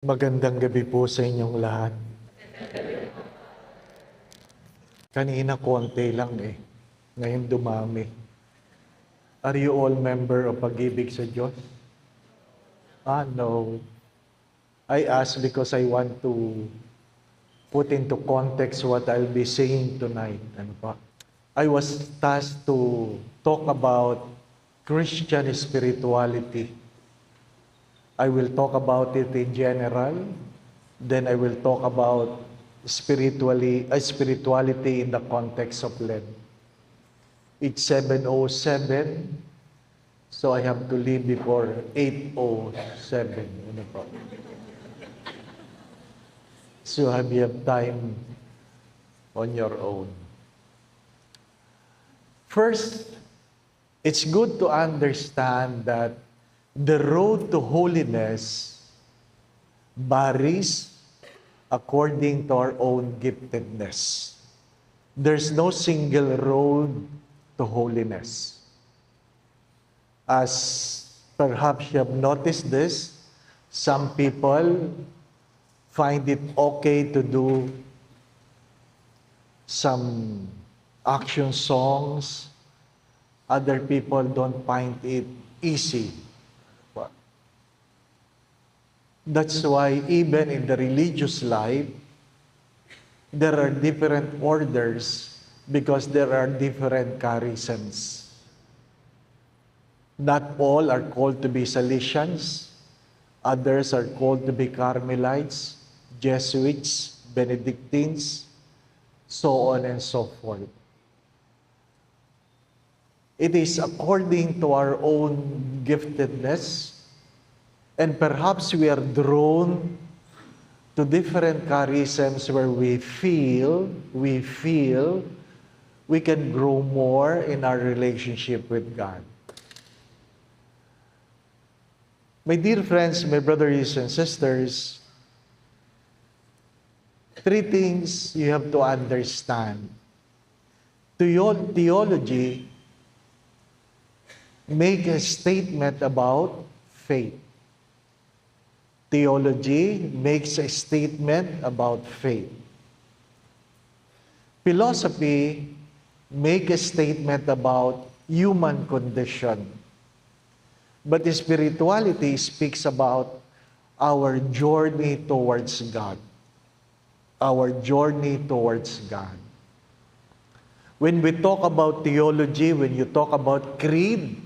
Magandang gabi po sa inyong lahat. Kanina konti lang Ngayon dumami. Are you all member of Pag-ibig sa Diyos? No. I ask because I want to put into context what I'll be saying tonight. I was tasked to talk about Christian spirituality. I will talk about it in general. Then I will talk about spirituality in the context of Lent. It's 7:07, so I have to leave before 8:07. So you have time on your own. First, it's good to understand that the road to holiness varies according to our own giftedness. There's no single road to holiness. As perhaps you have noticed this, some people find it okay to do some action songs. Other people don't find it easy. That's why even in the religious life, there are different orders because there are different charisms. Not all are called to be Salesians. Others are called to be Carmelites, Jesuits, Benedictines, so on and so forth. It is according to our own giftedness, and perhaps we are drawn to different charisms where we feel we can grow more in our relationship with God. My dear friends, my brothers and sisters, three things you have to understand. Theology make a statement about faith. Theology makes a statement about faith. Philosophy makes a statement about human condition. But spirituality speaks about our journey towards God. Our journey towards God. When we talk about theology, when you talk about creed,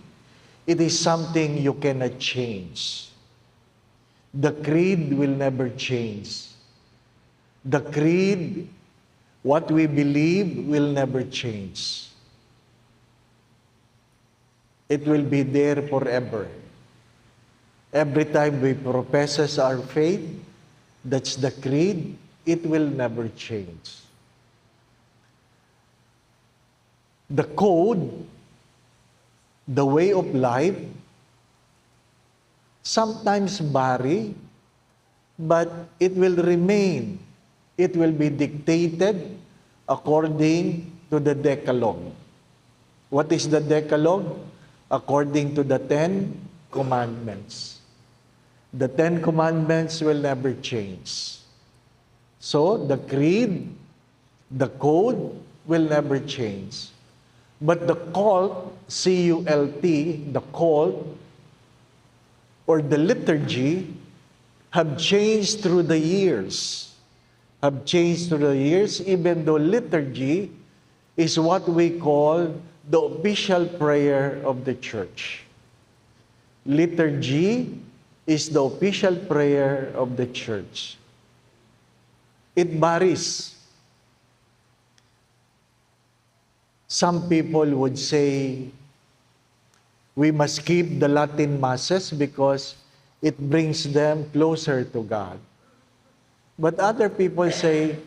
it is something you cannot change. The creed will never change. The creed, what we believe, will never change. It will be there forever. Every time we profess our faith, that's the creed, it will never change. The code, the way of life, sometimes vary, but it will remain. It will be dictated according to the Decalogue. What is the Decalogue? According to the 10 Commandments. The 10 Commandments will never change. So, the creed, the code will never change. But the cult, C-U-L-T, the cult, or the liturgy, have changed through the years. Have changed through the years, even though liturgy is what we call the official prayer of the church. Liturgy is the official prayer of the church. It varies. Some people would say, we must keep the Latin Masses because it brings them closer to God. But other people say,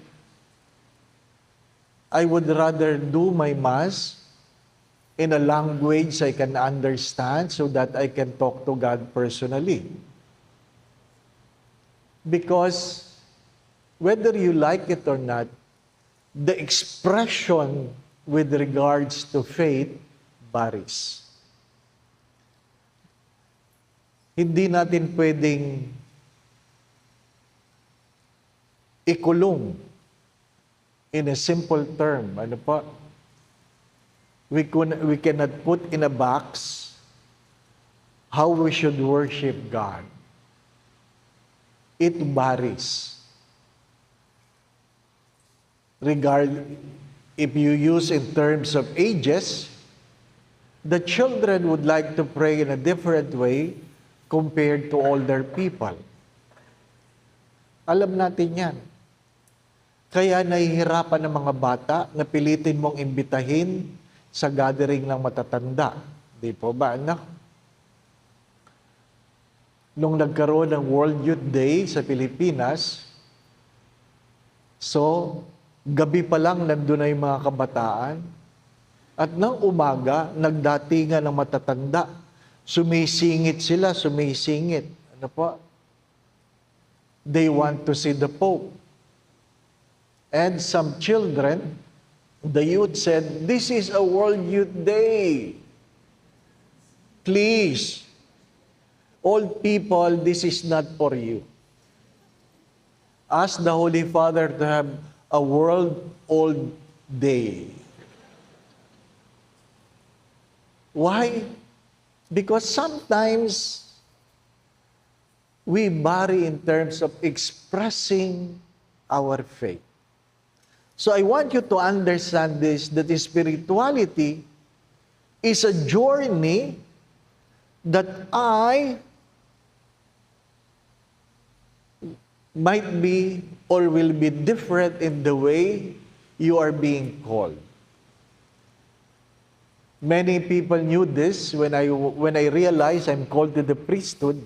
I would rather do my Mass in a language I can understand so that I can talk to God personally. Because whether you like it or not, the expression with regards to faith varies. Hindi natin pwedeng ikulong in a simple term. Ano po? We cannot put in a box how we should worship God. It varies. If you use in terms of ages, the children would like to pray in a different way compared to older people. Alam natin yan. Kaya nahihirapan ng mga bata na pilitin mong imbitahin sa gathering ng matatanda. Di po ba, anak? Nung nagkaroon ng World Youth Day sa Pilipinas, so, gabi pa lang nandun na yung mga kabataan, at nang umaga, nagdatingan ng matatanda. Sumisingit sila, sumisingit. Ano po? They want to see the Pope. And some children, the youth said, "This is a World Youth Day. Please, old people, this is not for you. Ask the Holy Father to have a World Old Day." Why? Because sometimes we vary in terms of expressing our faith. So I want you to understand this, that spirituality is a journey that I might be or will be different in the way you are being called. Many people knew this when I realized I'm called to the priesthood.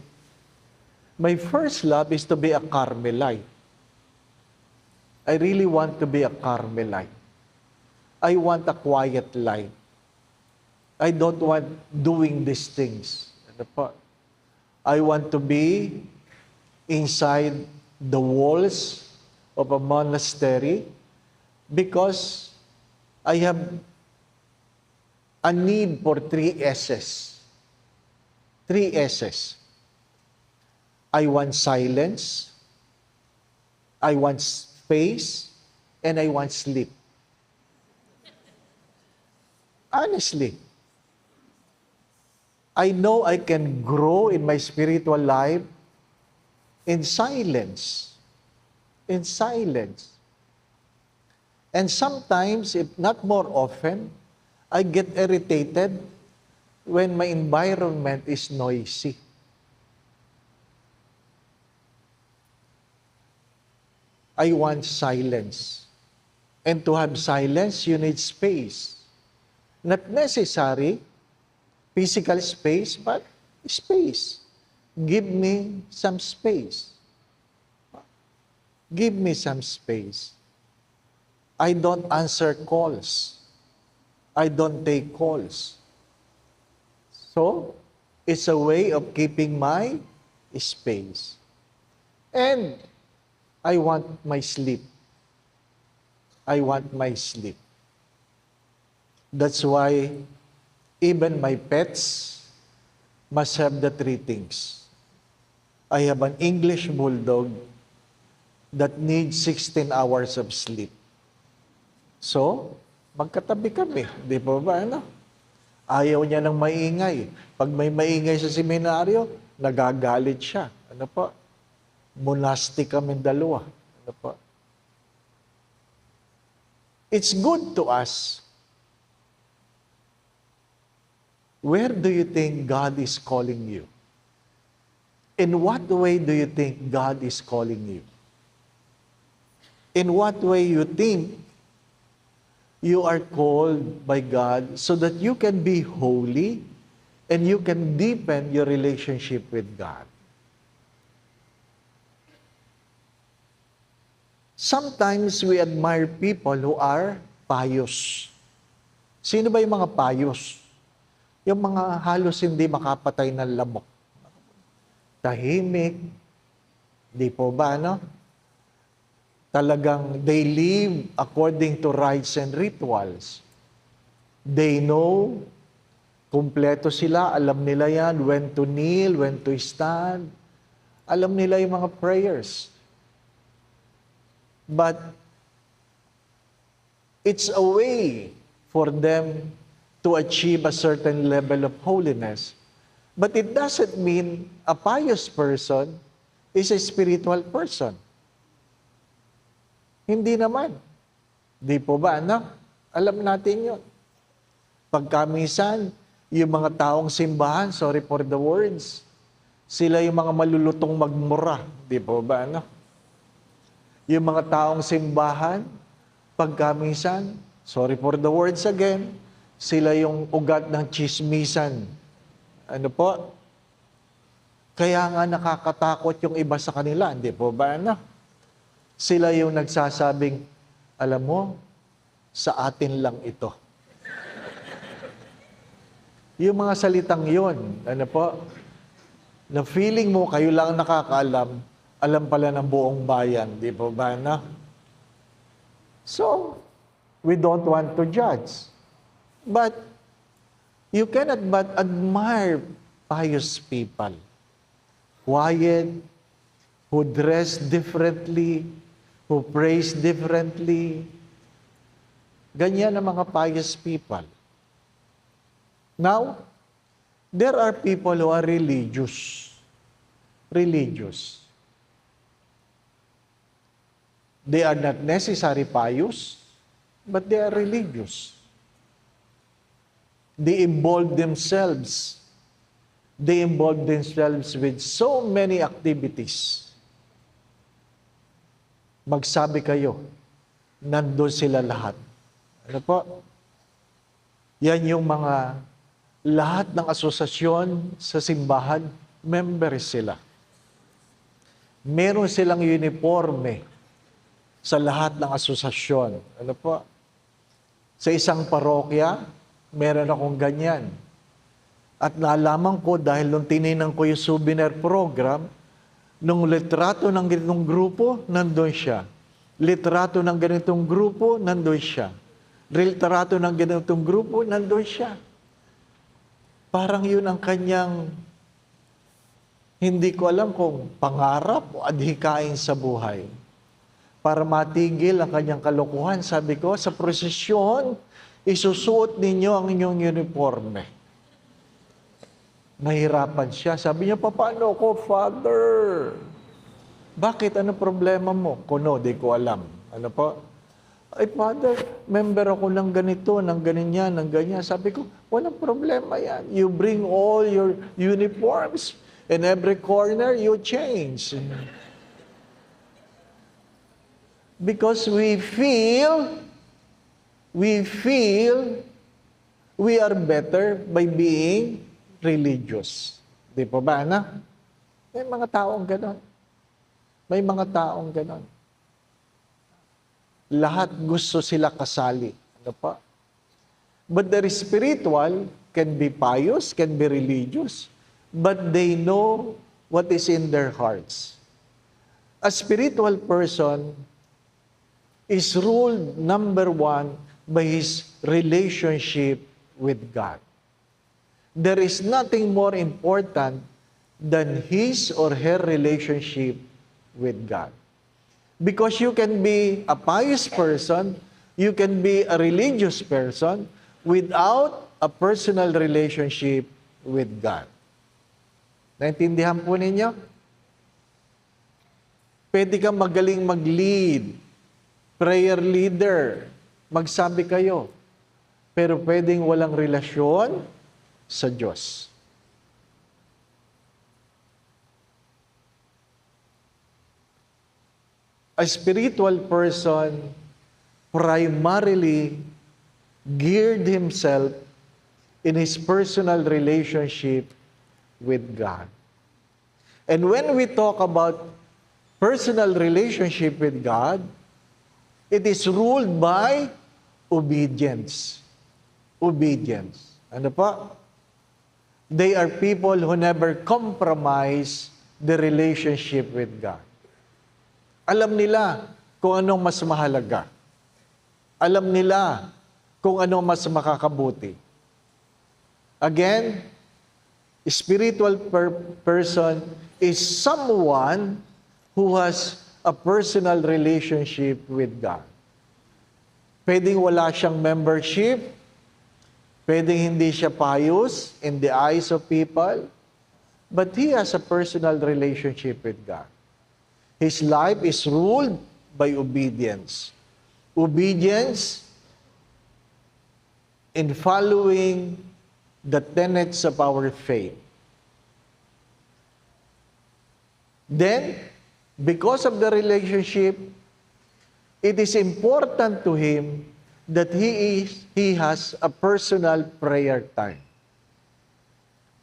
My first love is to be a Carmelite. I really want to be a Carmelite. I want a quiet life. I don't want doing these things. Ano po? I want to be inside the walls of a monastery because I have a need for 3 S's. 3 S's. I want silence, I want space, and I want sleep. Honestly, I know I can grow in my spiritual life in silence. In silence. And sometimes, if not more often, I get irritated when my environment is noisy. I want silence. And to have silence, you need space. Not necessary physical space, but space. Give me some space. Give me some space. I don't answer calls. I don't take calls. So, it's a way of keeping my space. And I want my sleep. I want my sleep. That's why even my pets must have the 3 things. I have an English bulldog that needs 16 hours of sleep. So, magkatabi kami. Di po ba, ano? Ayaw niya ng maingay. Pag may maingay sa seminaryo, nagagalit siya. Ano po? Monastic kami dalawa. Ano po? It's good to us. Where do you think God is calling you? In what way do you think God is calling you? In what way you think you are called by God so that you can be holy and you can deepen your relationship with God? Sometimes we admire people who are pious. Sino ba yung mga pious? Yung mga halos hindi makapatay ng lamok. Tahimik. Di po ba, no? Talagang they live according to rites and rituals. They know, kumpleto sila, alam nila yan, when to kneel, when to stand. Alam nila yung mga prayers. But it's a way for them to achieve a certain level of holiness. But it doesn't mean a pious person is a spiritual person. Hindi naman. Di po ba, anak? Alam natin yun. Pagkamisan, yung mga taong simbahan, sorry for the words, sila yung mga malulutong magmura. Di po ba, anak? Yung mga taong simbahan, pagkamisan, sorry for the words again, sila yung ugat ng tsismisan. Ano po? Kaya nga nakakatakot yung iba sa kanila. Hindi po ba, anak? Sila yung nagsasabing, alam mo, sa atin lang ito. Yung mga salitang yon, ano po, na feeling mo kayo lang nakakaalam, alam pala ng buong bayan. Di po ba, anak? So, we don't want to judge. But, you cannot but admire pious people. Quiet, who dress differently, who praise differently. Ganyan ang mga pious people. Now, there are people who are religious. Religious. They are not necessarily pious, but they are religious. They involve themselves with so many activities. Magsabi kayo, nandun sila lahat. Ano po? Yan yung mga lahat ng asosasyon sa simbahan, members sila. Meron silang uniforme sa lahat ng asosasyon. Ano po? Sa isang parokya, meron akong ganyan. At nalaman ko dahil nung tininan ko yung souvenir program, nung litrato ng ganitong grupo, nandun siya. Litrato ng ganitong grupo, nandun siya. Litrato ng ganitong grupo, nandun siya. Parang yun ang kanyang, hindi ko alam kung pangarap o adhikain sa buhay. Para matigil ang kanyang kalokohan, sabi ko, sa prosesyon, isusuot ninyo ang inyong uniforme. Nahirapan siya. Sabi niya, paano ko, Father? Bakit? Ano problema mo? Kuno, di ko alam. Ano po? Ay, Father, member ako ng ganito, ng ganyan, ng ganyan. Sabi ko, walang problema yan. You bring all your uniforms, in every corner, you change. Because we feel we are better by being religious. Di po ba, anak? May mga taong ganon. May mga taong ganon. Lahat gusto sila kasali. Ano pa? But the spiritual can be pious, can be religious, but they know what is in their hearts. A spiritual person is ruled, number one, by his relationship with God. There is nothing more important than his or her relationship with God. Because you can be a pious person, you can be a religious person without a personal relationship with God. Naintindihan po ninyo? Pwede kang magaling mag-lead, prayer leader, magsabi kayo, pero pwedeng walang relasyon sa Diyos. A spiritual person primarily geared himself in his personal relationship with God. And when we talk about personal relationship with God, it is ruled by obedience. Obedience. Ano pa? They are people who never compromise the relationship with God. Alam nila kung anong mas mahalaga. Alam nila kung anong mas makakabuti. Again, spiritual person is someone who has a personal relationship with God. Pwedeng wala siyang membership, pwedeng hindi siya pious in the eyes of people, but he has a personal relationship with God. His life is ruled by obedience. Obedience in following the tenets of our faith. Then, because of the relationship, it is important to him that he has a personal prayer time.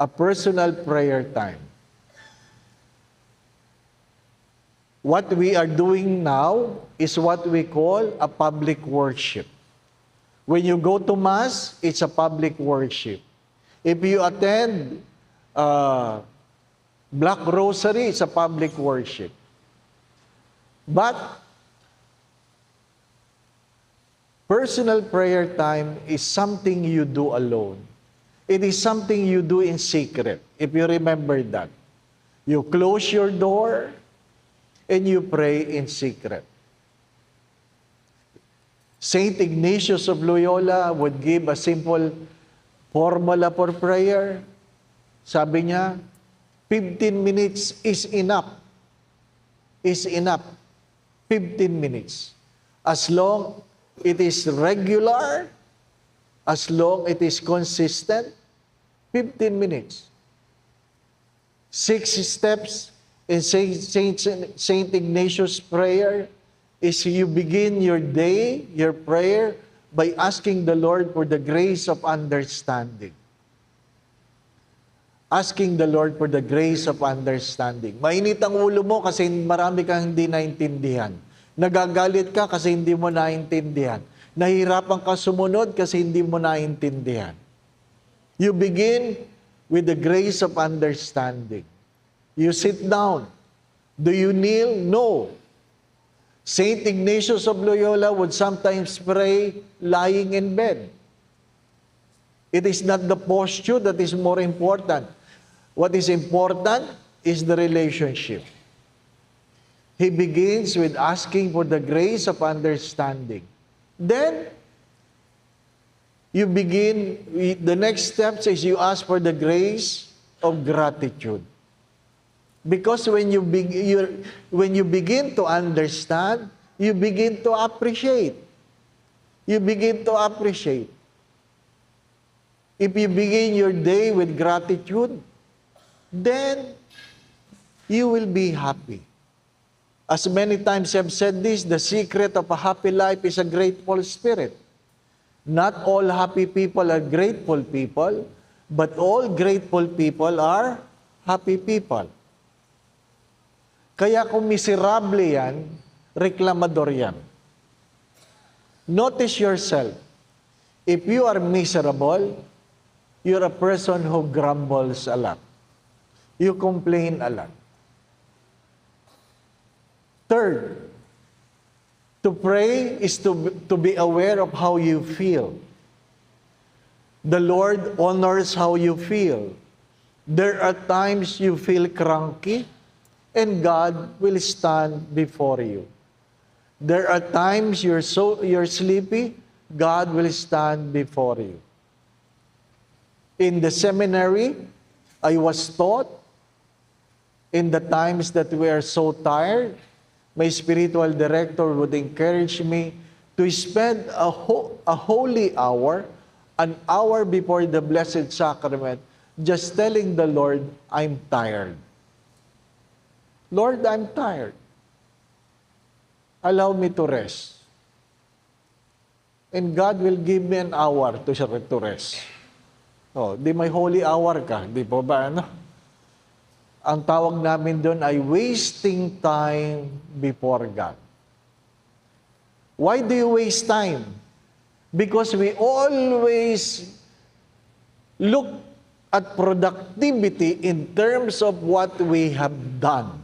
A personal prayer time. What we are doing now is what we call a public worship. When you go to Mass, it's a public worship. If you attend Black Rosary, it's a public worship. But personal prayer time is something you do alone. It is something you do in secret, if you remember that. You close your door and you pray in secret. Saint Ignatius of Loyola would give a simple formula for prayer. Sabi niya, 15 minutes is enough. Is enough. 15 minutes. As long it is regular, as long it is consistent, 15 minutes. 6 steps in Saint Ignatius' prayer is you begin your day, your prayer, by asking the Lord for the grace of understanding. Asking the Lord for the grace of understanding. Mainit ang ulo mo kasi marami kang hindi naintindihan. Nagagalit ka kasi hindi mo naintindihan. Nahihirapan ka sumunod kasi hindi mo naintindihan. You begin with the grace of understanding. You sit down. Do you kneel? No. Saint Ignatius of Loyola would sometimes pray lying in bed. It is not the posture that is more important. What is important is the relationship. He begins with asking for the grace of understanding. Then, you begin, the next steps is you ask for the grace of gratitude. Because when you begin to understand, you begin to appreciate. You begin to appreciate. If you begin your day with gratitude, then you will be happy. As many times I've said this, the secret of a happy life is a grateful spirit. Not all happy people are grateful people, but all grateful people are happy people. Kaya kung miserable yan, reklamador yan. Notice yourself. If you are miserable, you're a person who grumbles a lot. You complain a lot. Third, to pray is to be aware of how you feel. The Lord honors how you feel. There are times you feel cranky, and God will stand before you. There are times you're sleepy, God will stand before you. In the seminary, I was taught, in the times that we are so tired, my spiritual director would encourage me to spend a holy hour, an hour before the Blessed Sacrament, just telling the Lord, I'm tired. Lord, I'm tired. Allow me to rest. And God will give me an hour to rest. Oh, di may holy hour ka, di po ba ano? Ang tawag namin doon ay wasting time before God. Why do you waste time? Because we always look at productivity in terms of what we have done.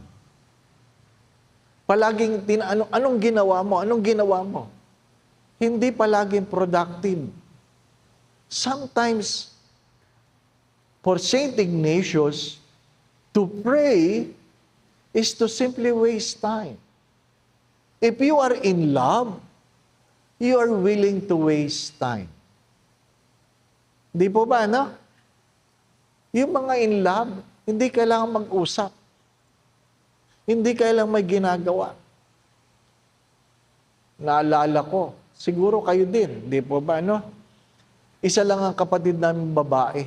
Palaging, anong ginawa mo? Anong ginawa mo? Hindi palaging productive. Sometimes, for Saint Ignatius, to pray is to simply waste time. If you are in love, you are willing to waste time. Di po ba, no? Yung mga in love, hindi kailangan mag-usap. Hindi kailangan may ginagawa. Naalala ko, siguro kayo din, di po ba, no? Isa lang ang kapatid namin babae,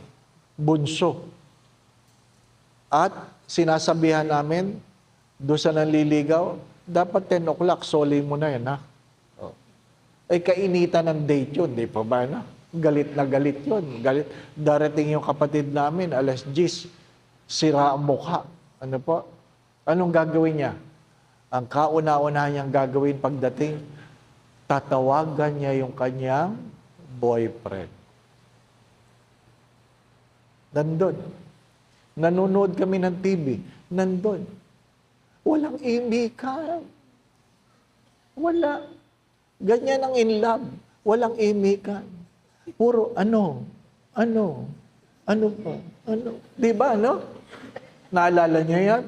bunso. At sinasabihan namin, doon sa nanliligaw, dapat 10 o'clock, soli mo na yan, ha? Oh. Ay, kainitan ng date yun, di po ba, no? Galit na galit yun. Galit. Darating yung kapatid namin, alas 10, sira ang mukha. Ano po? Anong gagawin niya? Ang kauna-unahan niyang gagawin pagdating, tatawagan niya yung kanyang boyfriend. Nandun. Nanonood kami ng TV. Nandun. Walang imikan. Wala. Ganyan ang in love. Walang imikan. Puro ano po, ano. Di ba, ano? Naalala niya yan?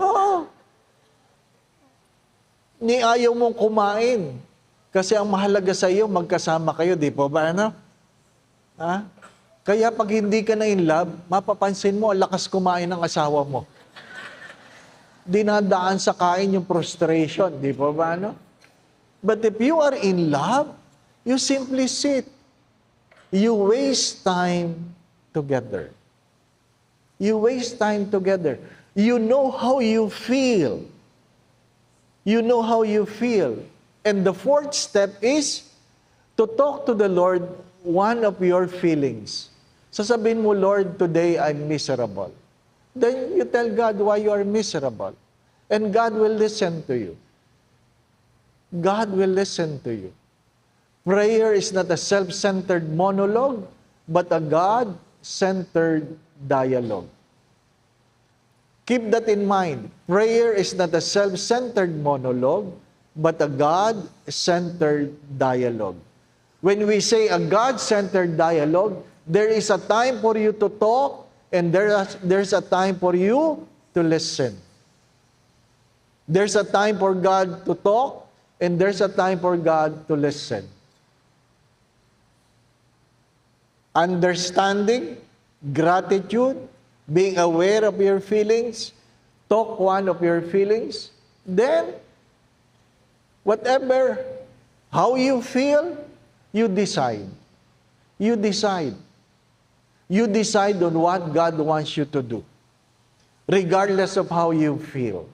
Oo. Ni ayaw mong kumain. Kasi ang mahalaga sa iyo, magkasama kayo, di po ba, ano? Ha? Kaya pag hindi ka na in love, mapapansin mo, ang lakas kumain ng asawa mo. Dinadaan sa kain yung frustration, di po ba, ano? But if you are in love, you simply sit. You waste time together. You waste time together. You know how you feel. You know how you feel. And the fourth step is to talk to the Lord one of your feelings. Sasabihin mo, Lord, today I'm miserable. Then you tell God why you are miserable. And God will listen to you. God will listen to you. Prayer is not a self-centered monologue, but a God-centered dialogue. Keep that in mind. Prayer is not a self-centered monologue, but a God-centered dialogue. When we say a God-centered dialogue, there is a time for you to talk, and there's a time for you to listen. There's a time for God to talk, and there's a time for God to listen. Understanding, gratitude, being aware of your feelings, talk one of your feelings, then whatever, how you feel, you decide. You decide. You decide on what God wants you to do, regardless of how you feel.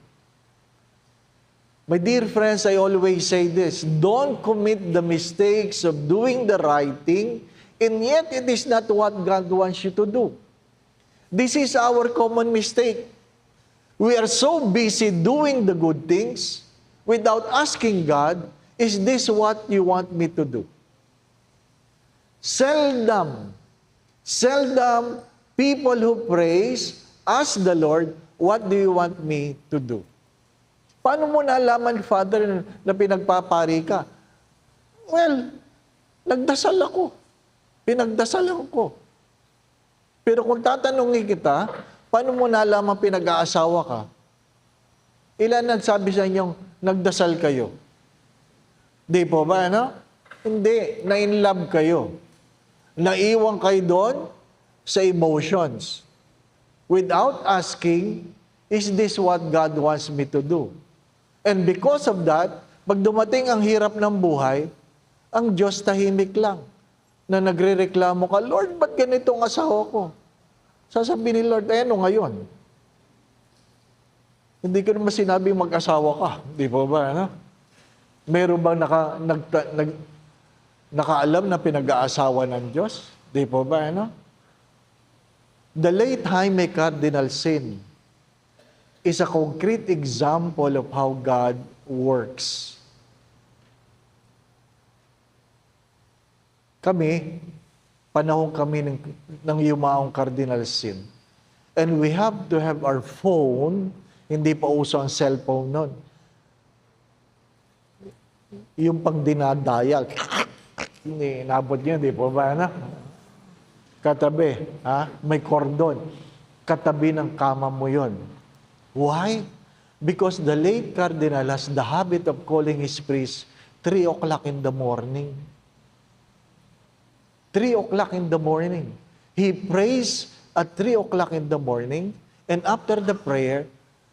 My dear friends, I always say this, don't commit the mistakes of doing the right thing, and yet it is not what God wants you to do. This is our common mistake. We are so busy doing the good things without asking God, is this what you want me to do? Seldom people who praise ask the Lord, what do you want me to do? Paano mo nalaman, Father, na pinagpapari ka? Well, nagdasal ako. Pinagdasalan ko. Pero kung tatanungin kita, paano mo nalaman pinag-aasawa ka? Ilan nagsabi sa inyong nagdasal kayo? Di po ba, ano? Hindi. Na-in love kayo. Naiwan kayo doon sa emotions. Without asking, is this what God wants me to do? And because of that, pag dumating ang hirap ng buhay, ang Diyos tahimik lang. Na nagre-reklamo ka, Lord, ba't ganito ang asawa ko? Sasabihin ni Lord, ano ngayon? Hindi ko naman sinabing mag-asawa ka. Di po ba? Ano? Meron bang nakaalam na pinag-aasawa ng Diyos? Di po ba? Ano? The late Jaime Cardinal Sin is a concrete example of how God works. Panahon kami ng yumaong Cardinal Sin. And we have to have our phone, hindi pa uso ang cellphone nun. Yung pang dinadayal, hindi, nabot niyo, di po ba, na? Katabi, ha? May kordon. Katabi ng kama mo yon. Why? Because the late Cardinal has the habit of calling his priest 3 o'clock in the morning. 3 o'clock in the morning. He prays at 3 o'clock in the morning, and after the prayer,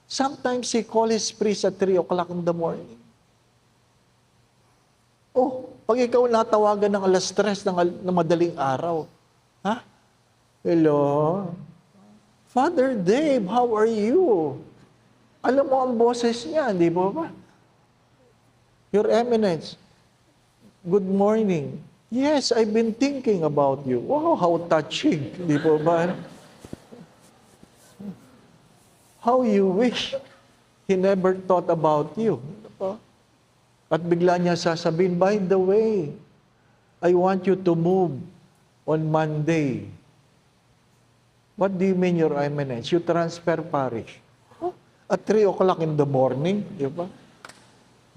sometimes he calls his priest at 3 o'clock in the morning. Oh, pag ikaw natawagan ng alas 3 ng madaling araw, ha? Hello? Father Dave, how are you? Alam mo ang boses niya, di ba? Your Eminence, good morning. Yes, I've been thinking about you. Wow, how touching. Di ba? How you wish he never thought about you. At bigla niya sasabihin, by the way, I want you to move on Monday. What do you mean, Your Eminence? You transfer parish. At 3 o'clock in the morning, di ba?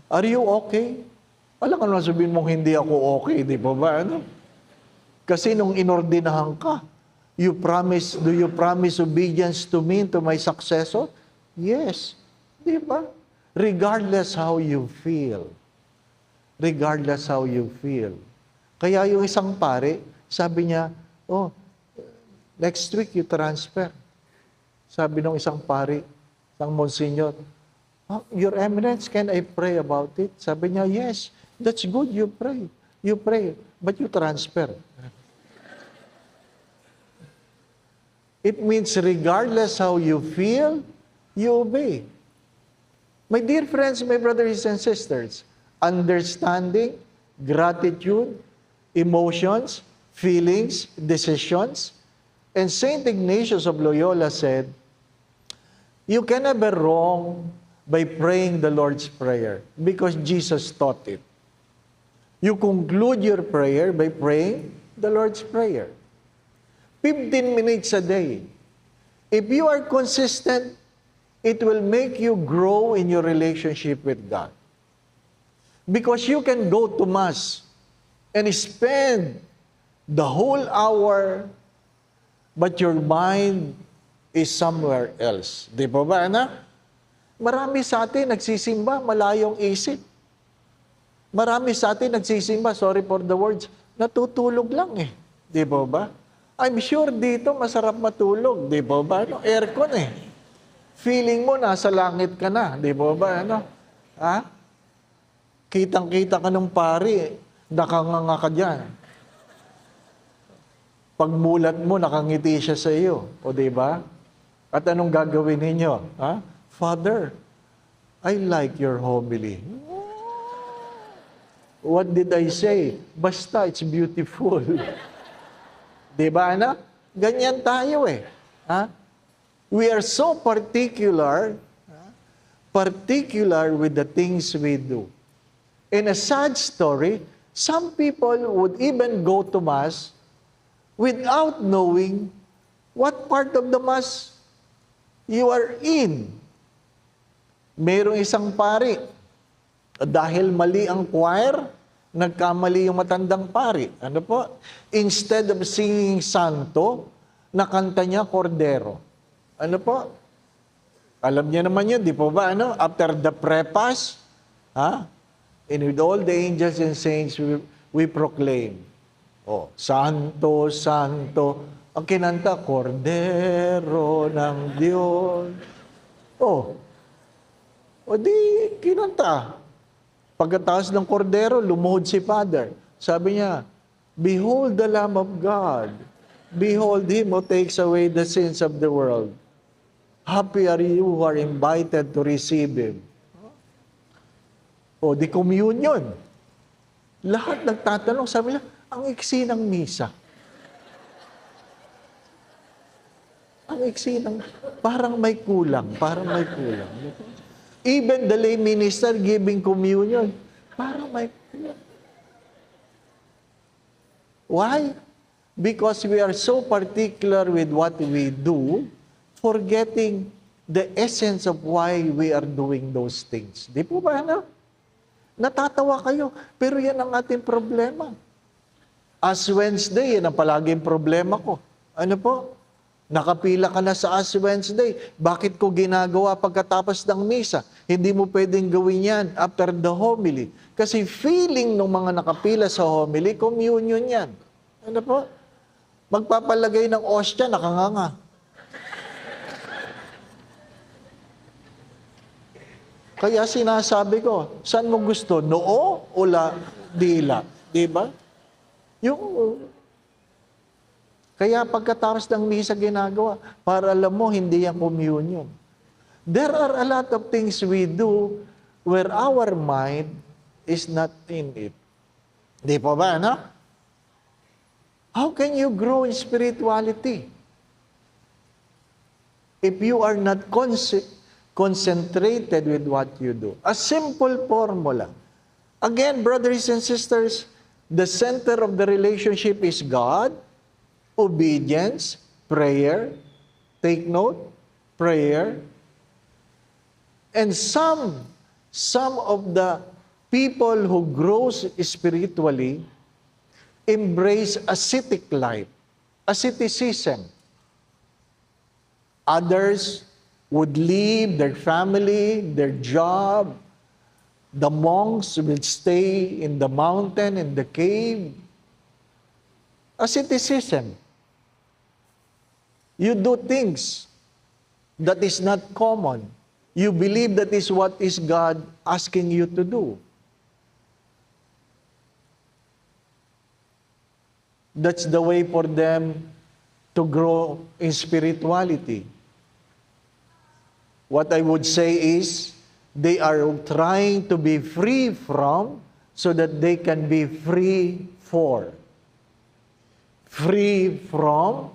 Are you okay? Alam ka naman sabihin mong hindi ako okay, di ba ba? Ano? Kasi nung inordinahan ka, do you promise obedience to me, to my successor? Yes. Di ba? Regardless how you feel. Regardless how you feel. Kaya yung isang pare, sabi niya, oh, next week you transfer. Sabi ng isang pare, isang monsignor, oh, Your Eminence, can I pray about it? Sabi niya, yes, that's good, you pray. You pray, but you transfer. It means regardless how you feel, you obey. My dear friends, my brothers and sisters, understanding, gratitude, emotions, feelings, decisions, and Saint Ignatius of Loyola said, you can never wrong by praying the Lord's Prayer because Jesus taught it. You conclude your prayer by praying the Lord's Prayer. 15 minutes a day. If you are consistent, it will make you grow in your relationship with God. Because you can go to Mass and spend the whole hour, but your mind is somewhere else. Di ba ba, anak? Marami sa atin nagsisimba, malayong isip. Marami sa atin nagsisimba, sorry for the words, natutulog lang eh. Di ba ba? I'm sure dito masarap matulog. Di ba ba? No, aircon eh. Feeling mo nasa langit ka na. Di ba ba? Ano? Ha? Kitang-kita ka ng pari, nakanganga ka dyan. Pagmulat mo, nakangiti siya sa iyo. O di ba? At anong gagawin ninyo? Ha? Father, I like your homily. What did I say? Basta, it's beautiful. Di ba, anak? Ganyan tayo eh. Ha? We are so particular with the things we do. In a sad story, some people would even go to Mass without knowing what part of the Mass you are in. Mayroong isang pari, dahil mali ang choir, nagkamali yung matandang pari. Ano po? Instead of singing Santo, nakanta niya Cordero. Ano po? Alam niya naman yun, di po ba? Ano? After the preface, and with all the angels and saints, we proclaim, oh, Santo, Santo. Ang kinanta, Cordero ng Diyos. Oh, o di kinanta. Pagkatapos ng Cordero, lumuhod si Father. Sabi niya, behold the Lamb of God. Behold Him who takes away the sins of the world. Happy are you who are invited to receive Him. O, di communion. Lahat nagtatanong, sabi niya, ang iksi ng misa. Ang iksi ng, parang may kulang. Even the lay minister giving communion, parang may kulang. Why? Because we are so particular with what we do, forgetting the essence of why we are doing those things. Di po ba, ano? Natatawa kayo, pero yan ang ating problema. As Wednesday, yan ang palaging problema ko. Ano po? Nakapila ka na sa Ash Wednesday. Bakit ko ginagawa pagkatapos ng misa? Hindi mo pwedeng gawin yan after the homily. Kasi feeling ng mga nakapila sa homily, communion yan. Ano po? Magpapalagay ng ostya, nakanganga. Kaya sinasabi ko, saan mo gusto? Noo o dila? Di ba? Kaya pagkatapos ng misa ginagawa, para alam mo, hindi yan communion. There are a lot of things we do where our mind is not in it. Di po ba, no? How can you grow in spirituality if you are not concentrated with what you do? A simple formula. Again, brothers and sisters, the center of the relationship is God, obedience, prayer. Take note, prayer. And some of the people who grows spiritually embrace ascetic life, asceticism. Others would leave their family, their job. The monks will stay in the mountain, in the cave. Asceticism. You do things that is not common. You believe that is what is God asking you to do. That's the way for them to grow in spirituality. What I would say is, they are trying to be free from so that they can be free for. Free from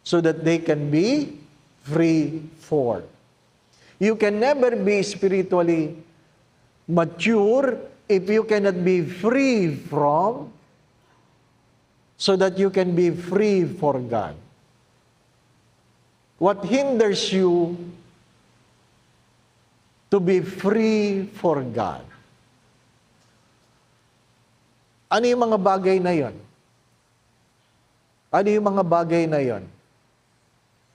so that they can be free for. You can never be spiritually mature if you cannot be free from so that you can be free for God. What hinders you to be free for God? Ano yung mga bagay na yon? Ano yung mga bagay na yon?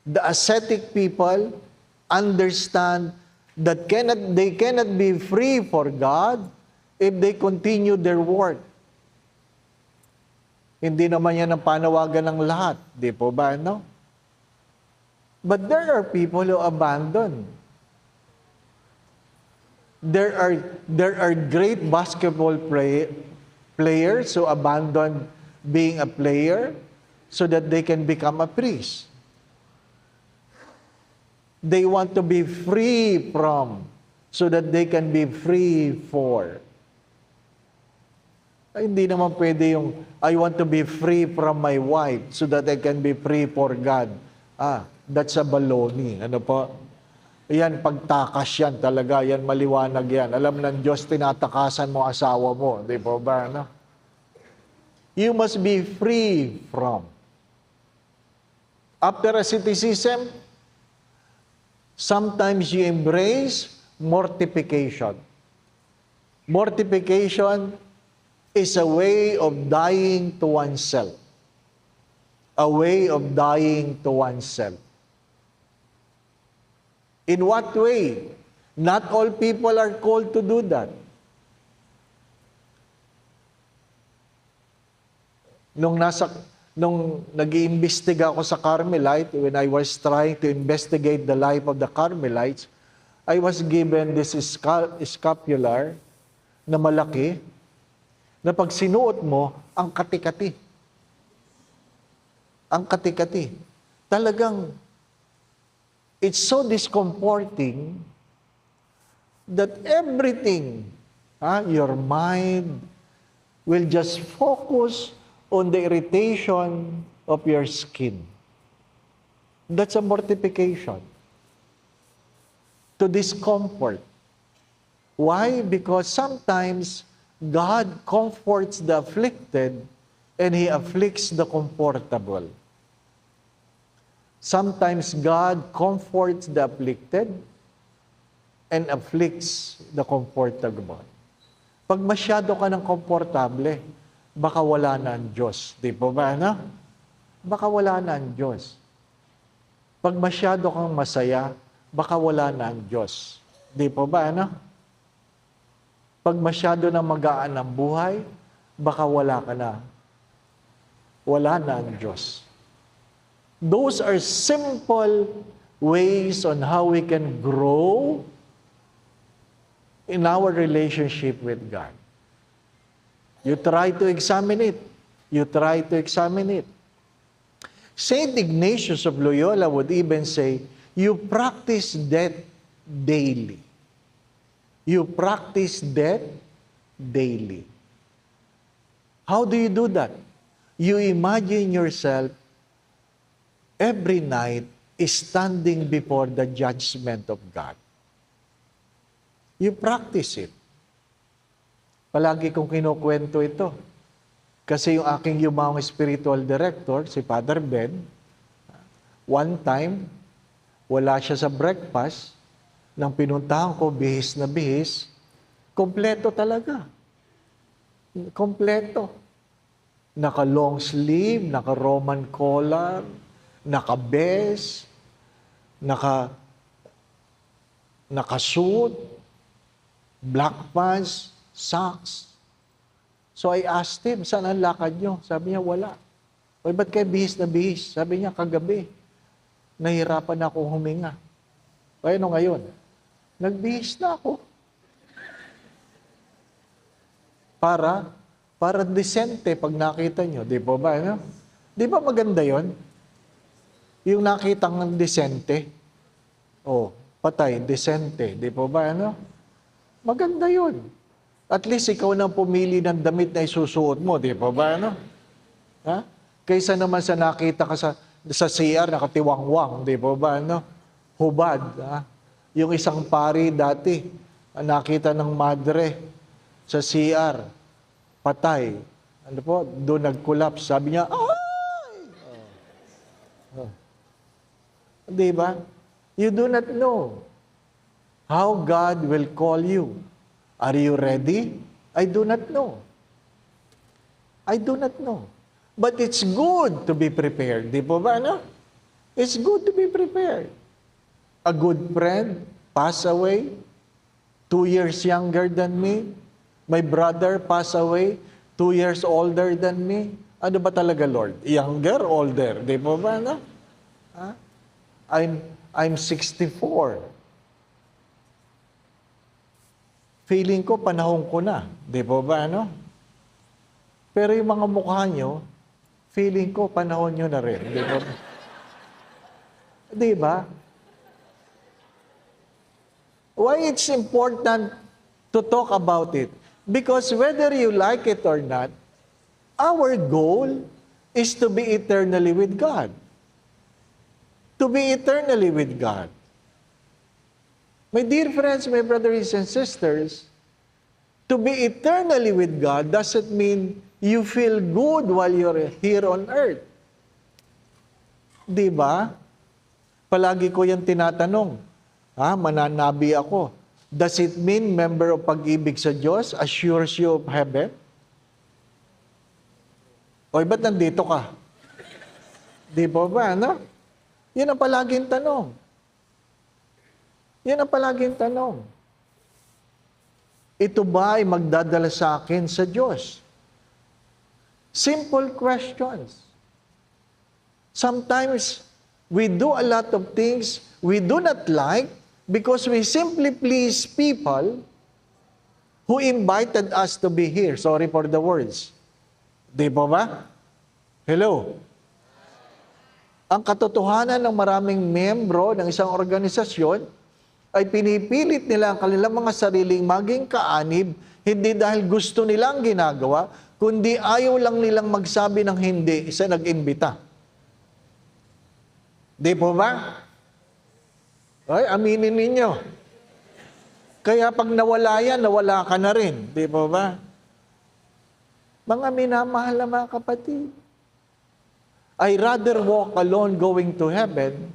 The ascetic people understand that they cannot be free for God if they continue their work. Hindi naman yan ang panawagan ng lahat. Di po ba, no? But there are people who abandon. There are great basketball players who abandon being a player so that they can become a priest. They want to be free from so that they can be free for. Ay, hindi naman pwede yung, I want to be free from my wife so that I can be free for God. That's a baloney. Ano po? Yan, pagtakas yan talaga. Yan, maliwanag yan. Alam ng Diyos, tinatakasan mo asawa mo. Di po ba? No? You must be free from. After asceticism, sometimes you embrace mortification. Mortification is a way of dying to oneself. A way of dying to oneself. In what way? Not all people are called to do that. Nung nag-iimbestiga ako sa Carmelite, when I was trying to investigate the life of the Carmelites, I was given this scapular na malaki, na pag sinuot mo, ang kati-kati. Ang kati-kati. Talagang, it's so discomforting that everything, your mind, will just focus on the irritation of your skin. That's a mortification. To discomfort. Why? Because sometimes God comforts the afflicted and He afflicts the comfortable. Sometimes God comforts the afflicted and afflicts the comfortable. Pag masyado ka ng komportable, baka wala na ang Diyos. Di po ba, no? Baka wala na ang Diyos. Pag masyado kang masaya, baka wala na ang Diyos. Di po ba, ano? Pag masyado na magaan ang buhay, baka wala ka na. Wala na ang Diyos. Those are simple ways on how we can grow in our relationship with God. You try to examine it. You try to examine it. Saint Ignatius of Loyola would even say, you practice that daily. You practice that daily. How do you do that? You imagine yourself every night standing before the judgment of God. You practice it. Palagi kong kinukwento ito. Kasi yung aking yumawang spiritual director, si Father Ben, one time, wala siya sa breakfast, nang pinuntahan ko, bihis na bihis, kompleto talaga. Kompleto. Naka-long sleeve, naka-Roman collar, naka-vest, naka-suit, black pants, socks. So I asked him, saan ang lakad nyo? Sabi niya, wala. Oy, ba't kayo bihis na bihis? Sabi niya, kagabi. Nahirapan akong huminga. O ano ngayon? Nagbihis na ako. Para decente pag nakita nyo. Di ba ba? Ano? Di ba maganda yon? Yung nakitang decente. Oh, patay, decente. Di ba ba? Ano? Maganda yon. At least ikaw nang pumili ng damit na isusuot mo, di ba ba, ano? Ha? Kaysa naman sa nakita ka sa CR, nakatiwangwang, di ba ba, ano? Hubad, ha? Yung isang pari dati, nakita ng madre sa CR, patay. Ano po? Doon nag-collapse. Sabi niya, ay! Di ba? You do not know how God will call you. Are you ready? I do not know. I do not know. But it's good to be prepared. Di po ba, no? It's good to be prepared. A good friend passed away, 2 years younger than me. My brother passed away, 2 years older than me. Ano ba talaga, Lord? Younger, older? Di po ba, no? Ha? I'm 64. Feeling ko, panahon ko na. Di ba ba, ano? Pero yung mga mukha nyo, feeling ko, panahon nyo na rin. Di ba? Di ba? Why it's important to talk about it? Because whether you like it or not, our goal is to be eternally with God. To be eternally with God. My dear friends, my brothers and sisters, to be eternally with God doesn't mean you feel good while you're here on earth. Di ba? Palagi ko yan tinatanong. Mananabi ako. Does it mean member of pag-ibig sa Diyos assures you of heaven? Oy, ba't nandito ka? Di ba, no? Yan ang palaging tanong. Yan ang palaging tanong. Ito ba ay magdadala sa akin sa Diyos? Simple questions. Sometimes, we do a lot of things we do not like because we simply please people who invited us to be here. Sorry for the words. Di ba? Hello? Ang katotohanan ng maraming membro ng isang organisasyon ay pinipilit nila ang kanilang mga sariling maging kaanib, hindi dahil gusto nilang ginagawa, kundi ayaw lang nilang magsabi ng hindi sa nag-imbita. Di po ba? Ay, aminin ninyo. Kaya pag nawala yan, nawala ka na rin. Di po ba? Mga minamahal na mga kapatid, I rather walk alone going to heaven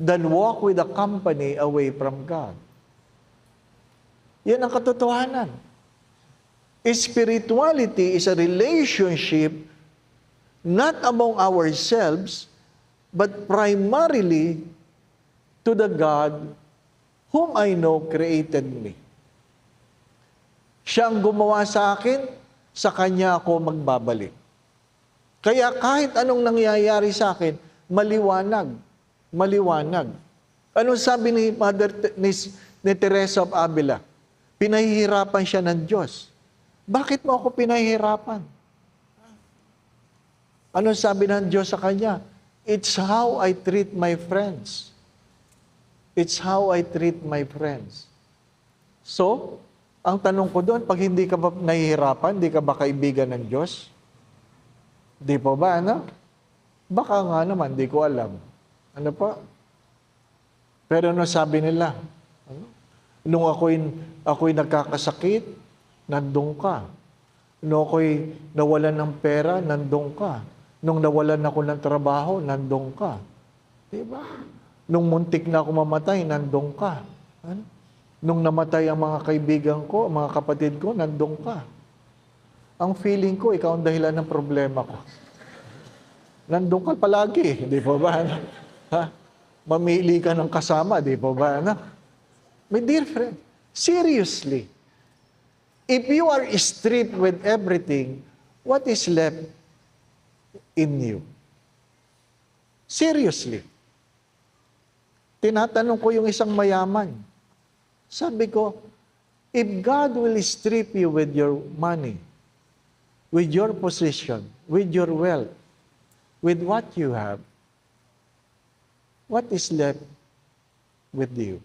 than walk with a company away from God. Yan ang katotohanan. Spirituality is a relationship not among ourselves, but primarily to the God whom I know created me. Siya ang gumawa sa akin, sa Kanya ako magbabalik. Kaya kahit anong nangyayari sa akin, maliwanag. Maliwanag. Anong sabi ni Teresa of Avila? Pinahihirapan siya ng Diyos. Bakit mo ako pinahihirapan? Anong sabi ng Diyos sa kanya? It's how I treat my friends. It's how I treat my friends. So, ang tanong ko doon, pag hindi ka ba nahihirapan, hindi ka ba kaibigan ng Diyos? Di po ba, ano? Baka nga naman, di ko alam. Ano pa? Pero ano sabi nila? Ano? Nung ako'y nagkakasakit, nandun ka. Nung ako'y nawalan ng pera, nandun ka. Nung nawalan ako ng trabaho, nandun ka. Diba? Nung muntik na ako mamatay, nandun ka. Ano? Nung namatay ang mga kaibigan ko, ang mga kapatid ko, nandun ka. Ang feeling ko, ikaw ang dahilan ng problema ko. Nandun ka palagi, di po ba? Ha? Mamili ka ng kasama, di po ba? Ano? My dear friend, seriously, if you are stripped with everything, what is left in you? Seriously. Tinatanong ko yung isang mayaman. Sabi ko, if God will strip you with your money, with your position, with your wealth, with what you have, what is left with you?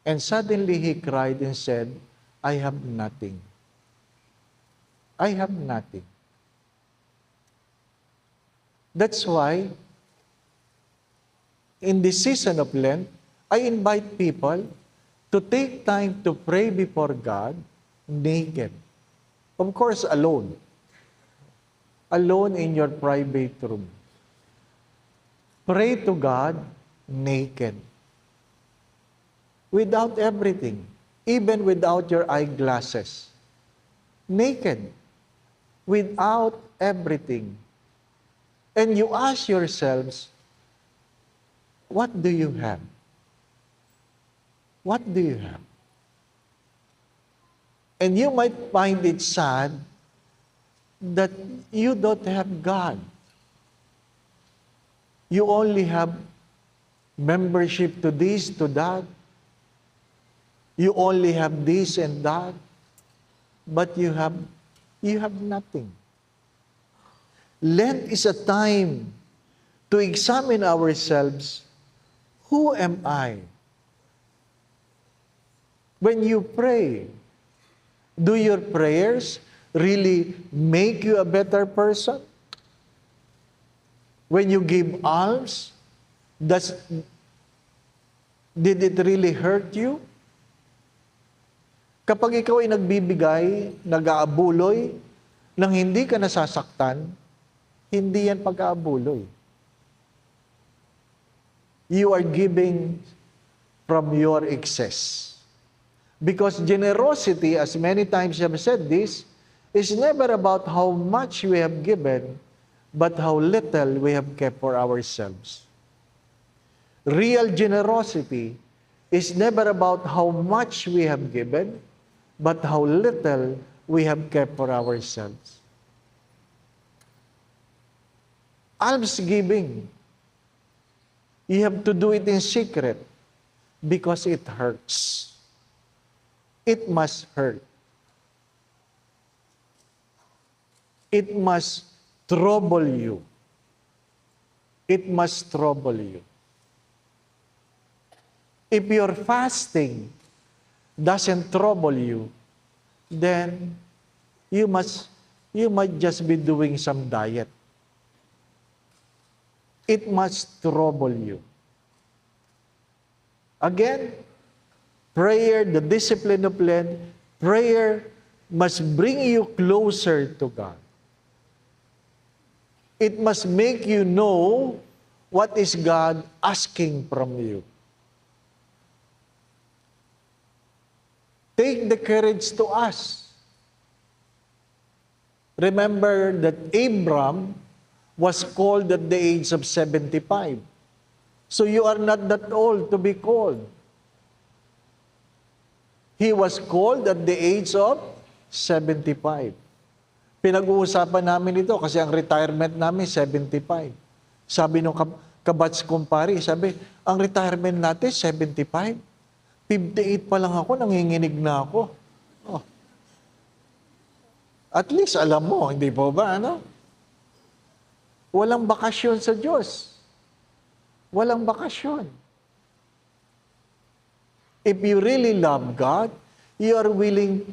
And suddenly he cried and said, I have nothing. I have nothing. That's why, in this season of Lent, I invite people to take time to pray before God naked. Of course, alone. Alone in your private room. Pray to God naked. Without everything. Even without your eyeglasses. Naked. Without everything. And you ask yourselves, what do you have? What do you have? And you might find it sad that you don't have God. You only have membership to this, to that. You only have this and that. But you have nothing. Lent is a time to examine ourselves. Who am I? When you pray, do your prayers really make you a better person? When you give alms, did it really hurt you? Kapag ikaw ay nagbibigay, nag-aabuloy, nang hindi ka nasasaktan, hindi yan pag-aabuloy. You are giving from your excess. Because generosity, as many times I have said this, is never about how much we have given, but how little we have kept for ourselves. Real generosity is never about how much we have given, but how little we have kept for ourselves. Almsgiving, you have to do it in secret because it hurts. It must hurt. It must trouble you. It must trouble you. If your fasting doesn't trouble you, then you might just be doing some diet. It must trouble you. Again, prayer, the discipline of Lent, prayer must bring you closer to God. It must make you know what is God asking from you. Take the courage to ask. Remember that Abram was called at the age of 75. So you are not that old to be called. He was called at the age of 75. Pinag-uusapan namin ito kasi ang retirement namin 75. Sabi nung kabats kumpari, sabi, ang retirement natin 75. 58 pa lang ako, nanginginig na ako. Oh. At least alam mo, hindi po ba, ano? Walang bakasyon sa Diyos. Walang bakasyon. If you really love God, you are willing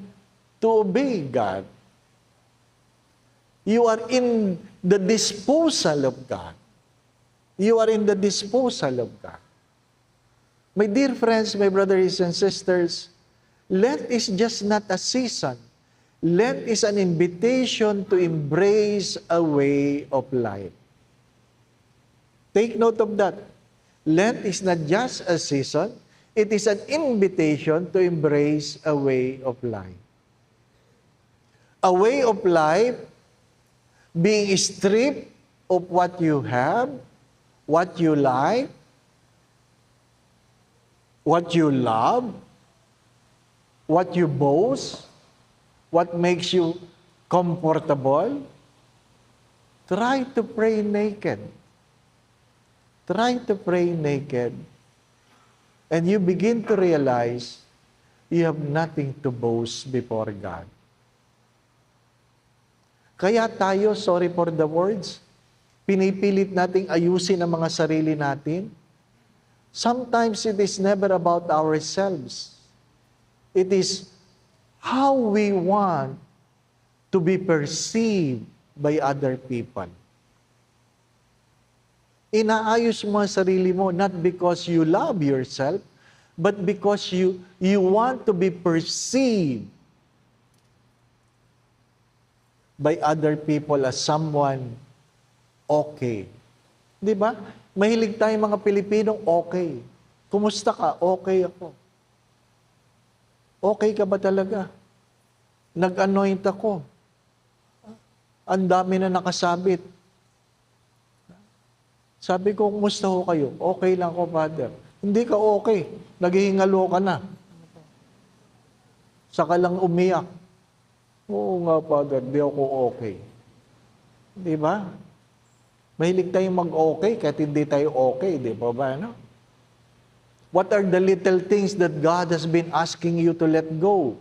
to obey God. You are in the disposal of God. You are in the disposal of God. My dear friends, my brothers and sisters, Lent is just not a season. Lent is an invitation to embrace a way of life. Take note of that. Lent is not just a season, it is an invitation to embrace a way of life. A way of life being stripped of what you have, what you like, what you love, what you boast, what makes you comfortable. Try to pray naked. Try to pray naked. And you begin to realize you have nothing to boast before God. Kaya tayo, sorry for the words, pinipilit nating ayusin ang mga sarili natin. Sometimes it is never about ourselves. It is how we want to be perceived by other people. Inaayos mo ang sarili mo not because you love yourself, but because you want to be perceived by other people as someone okay. Di ba? Mahilig tayong mga Pilipinong okay. Kumusta ka? Okay ako. Okay ka ba talaga? Nag-anoint ako. Ang dami na nakasabit. Sabi ko, kumusta ho kayo? Okay lang ko, Father. Hindi ka okay. Naghihingalo ka na. Saka lang umiyak. Oo nga, Father, di ako okay. Di ba? Mahilig tayong mag-okay kahit hindi tayo okay, di ba ba? No? What are the little things that God has been asking you to let go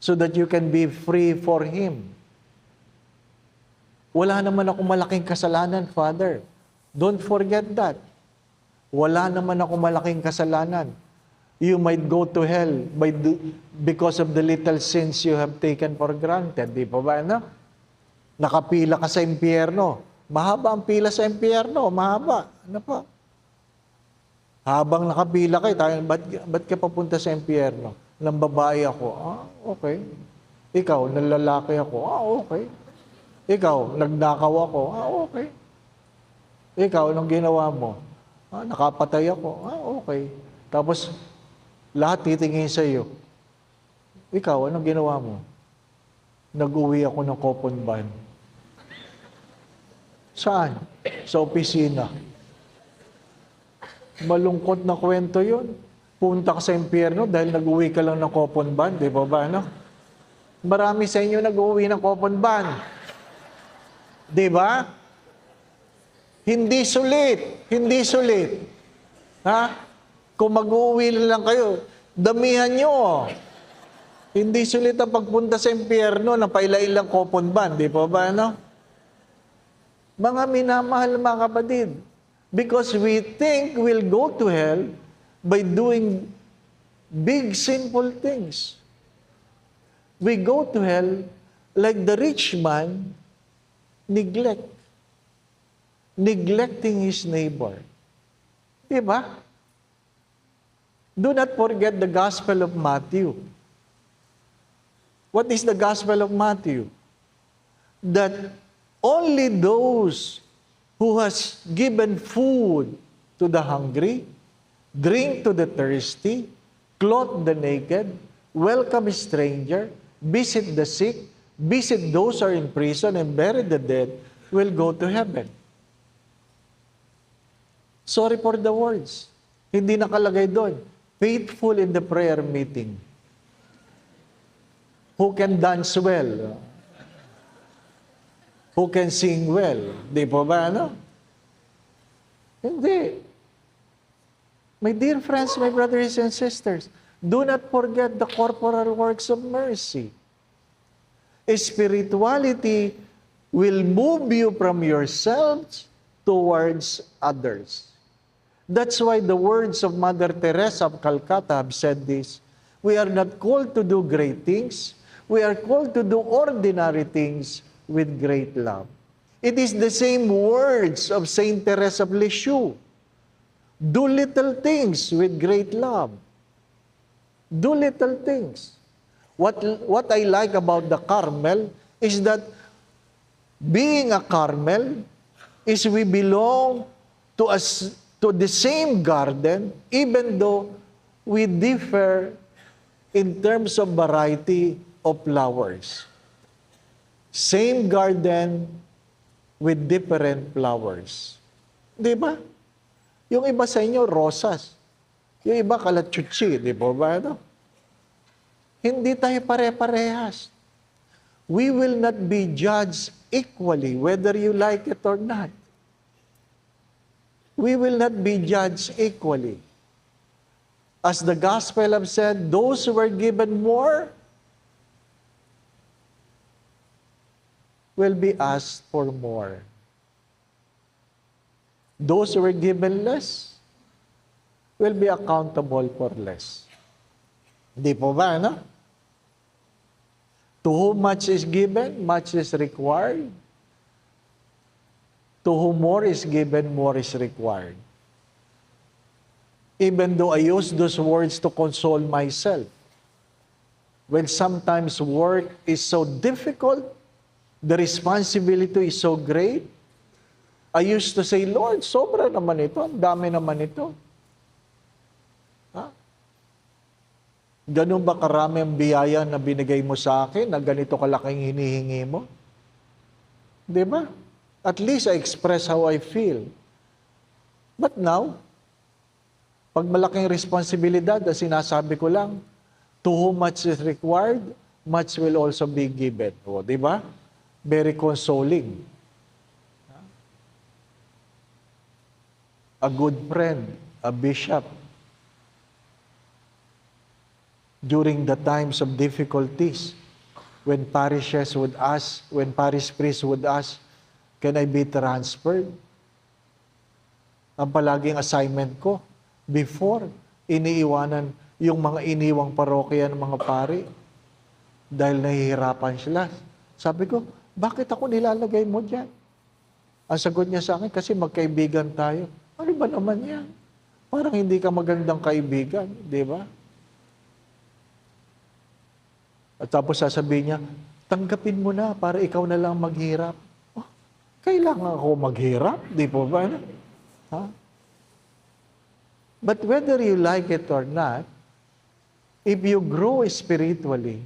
so that you can be free for Him? Wala naman akong malaking kasalanan, Father. Don't forget that. Wala naman akong malaking kasalanan. You might go to hell because of the little sins you have taken for granted. Di ba ba? No? Nakapila ka sa impyerno. Mahaba ang pila sa impyerno. Mahaba. Ano pa? Habang nakapila kayo, ba't ka papunta sa impyerno? Nang babae ako. Ah, okay. Ikaw, nang lalaki ako. Ah, okay. Ikaw, nagnakaw ako. Ah, okay. Ikaw, anong ginawa mo? Ah, nakapatay ako. Ah, okay. Tapos, lahat titingin sa iyo. Ikaw, anong ginawa mo? Nag-uwi ako ng coupon van. Saan? Sa opisina. Malungkot na kwento yun. Punta ka sa impyerno dahil nag-uwi ka lang ng coupon van. Di ba ba, no? Marami sa inyo nag-uwi ng coupon van. Di ba? Hindi sulit. Hindi sulit. Ha? Kung mag-uwi lang kayo, damihan nyo. Hindi sulit ang pagpunta sa impyerno na paila-ilang coupon van. Di ba ba, no? Mga minamahal mga kapatid, because we think we'll go to hell by doing big sinful things. We go to hell like the rich man neglecting his neighbor. Diba? Do not forget the Gospel of Matthew. What is the Gospel of Matthew? That only those who has given food to the hungry, drink to the thirsty, clothe the naked, welcome a stranger, visit the sick, visit those who are in prison, and bury the dead, will go to heaven. Sorry for the words. Hindi nakalagay doon. Faithful in the prayer meeting. Who can dance well? Who can sing well? Di po ba, ano? Hindi. My dear friends, my brothers and sisters, do not forget the corporal works of mercy. Spirituality will move you from yourselves towards others. That's why the words of Mother Teresa of Calcutta have said this. We are not called to do great things. We are called to do ordinary things with great love. It is the same words of Saint Teresa of Lisieux. Do little things with great love. Do little things. What I like about the Carmel is that being a Carmel is we belong to the same garden, even though we differ in terms of variety of flowers. Same garden with different flowers. Di ba? Yung iba sa inyo, rosas. Yung iba, kalatsutsi. Di ba ba? Ano? Hindi tayo pare-parehas. We will not be judged equally, whether you like it or not. We will not be judged equally. As the gospel have said, those who were given more will be asked for more. Those who were given less will be accountable for less. Hindi po ba, ano? To whom much is given, much is required. To whom more is given, more is required. Even though I use those words to console myself, when sometimes work is so difficult, the responsibility is so great, I used to say, Lord, sobra naman ito, ang dami naman ito. Ha? Ganun ba karami ang biyaya na binigay mo sa akin na ganito kalaking hinihingi mo? Di ba? At least I express how I feel. But now, pag malaking responsibilidad, sinasabi ko lang, to whom much is required, much will also be given. O, di ba? Very consoling. A good friend, a bishop, during the times of difficulties, when parishes would ask, when parish priests would ask, can I be transferred? Ang palaging assignment ko, before, iniiwanan yung mga iniwang parokya ng mga pari dahil nahihirapan sila. Sabi ko, bakit ako nilalagay mo dyan? Ang sagot niya sa akin, kasi magkaibigan tayo. Ano ba naman yan? Parang hindi ka magandang kaibigan, di ba? At tapos sasabihin niya, tanggapin mo na para ikaw na lang maghirap. Oh, kailangan ako maghirap? Di po ba? Ha? But whether you like it or not, if you grow spiritually,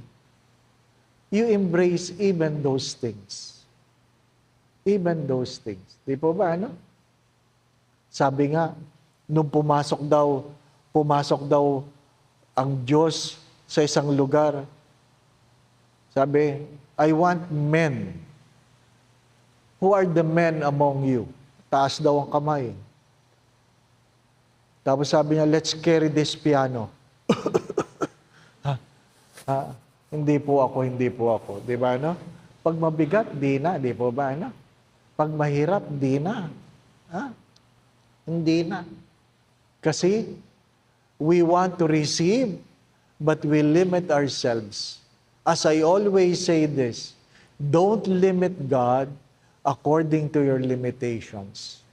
you embrace even those things. Even those things. Di po ba, ano? Sabi nga, nung pumasok daw ang Diyos sa isang lugar. Sabi, I want men. Who are the men among you? Taas daw ang kamay. Tapos sabi niya, let's carry this piano. Hindi po ako. Di ba, no? Pag mabigat, di na. Di po ba, no? Pag mahirap, di na. Ha? Hindi na. Kasi, we want to receive, but we limit ourselves. As I always say this, don't limit God according to your limitations.